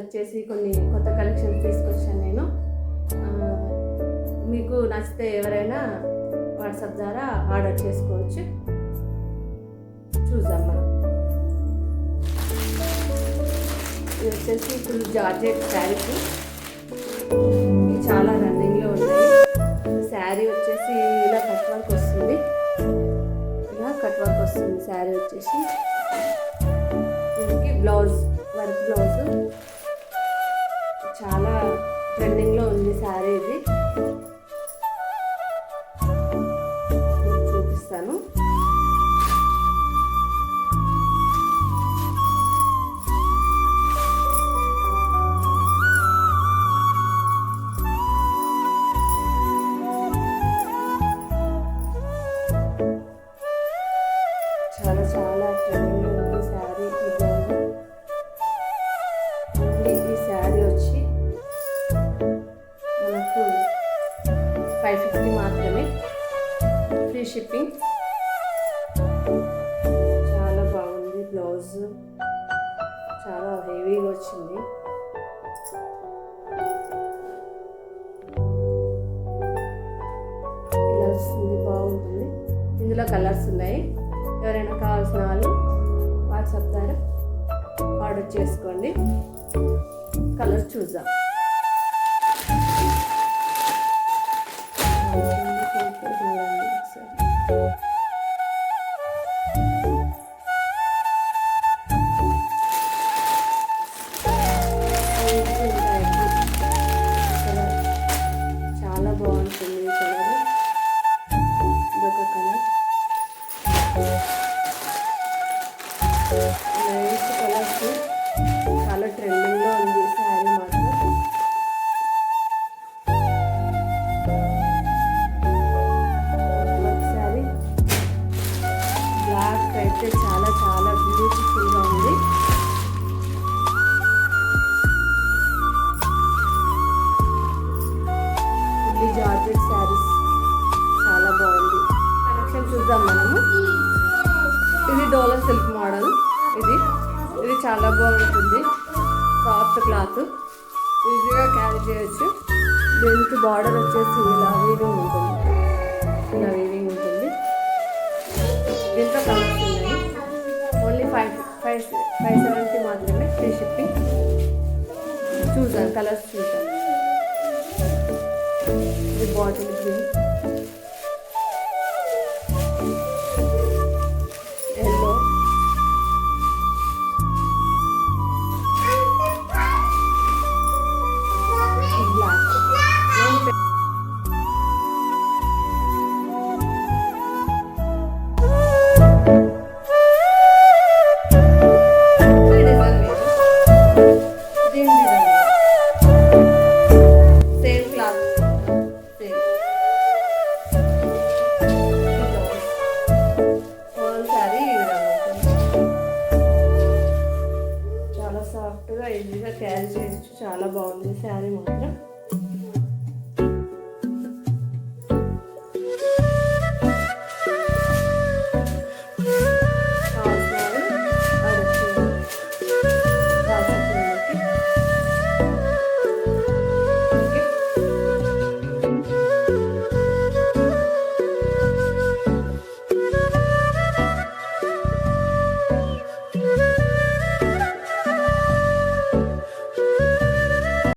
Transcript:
వచ్చేసి కొన్ని కొత్త కలెక్షన్స్ తీసుకొచ్చాను నేను. మీకు నచ్చితే ఎవరైనా వాట్సాప్ ద్వారా ఆర్డర్ చేసుకోవచ్చు. చూద్దాం మనం. ఇది వచ్చేసి ఫుల్ జార్జెట్ శారీస్, ఇవి చాలా రన్నింగ్లో ఉన్నాయి. శారీ వచ్చేసి ఇలా కట్ వర్క్ వస్తుంది, ఇలా కట్ వర్క్ వస్తుంది శారీ వచ్చేసి. దీనికి బ్లౌజ్ వర్క్ బ్లౌజ్ చాలా ట్రెండింగ్లో ఉంది శారీ. ఇది చూపిస్తాను. చాలా చాలా ట్రెండింగ్లో ఉంది శారీ. ఈ శారీ వచ్చి మనకు 550 మాత్రమే, ఫ్రీ షిప్పింగ్. చాలా బాగుంది. బ్లౌజ్ చాలా హెవీగా వచ్చింది. ఇలా వస్తుంది, బాగుంటుంది. ఇందులో కలర్స్ ఉన్నాయి. ఎవరైనా కావాల్సిన వాళ్ళు వాట్సాప్ ద్వారా ఆర్డర్ చేసుకోండి. కలర్స్ చూద్దాం. చాలా బాగుంటుంది ఈ కలర్. ఇదొక కలర్, నైస్ కలర్స్. చాలా ట్రెండింగ్లో ఉంది శారీ మాత్రం. శారీ బ్లాక్ అయితే చాలా చాలా బ్యూటిఫుల్గా ఉంది. ఫుల్లీ జార్జెట్ శారీస్ చాలా బాగుంది. కలెక్షన్ చూద్దాం మనము. ఇది డోలా సిల్క్ మోడల్. ఇది చాలా బాగుంటుంది. సాఫ్ట్ క్లాత్, ఈజీగా క్యారీ చేయొచ్చు. దీనికి బార్డర్ వచ్చేసి ఇలా వీవింగ్ ఉంటుంది, ఇలా వీవింగ్ ఉంటుంది. దీంట్లో కలర్స్ ఉన్నాయి. ఓన్లీ 570 మాత్రమే, ఫ్రీ షిప్పింగ్. చూద్దాం కలర్స్ చూద్దాం. ఇది bottle green, yellow, black. Same cloth, same sari. ఈ విధంగా ఉంటుంది. చాలా సాఫ్ట్గా ఈజీగా క్యారీ చేయొచ్చు. చాలా బాగుంది శారీ మాత్రం.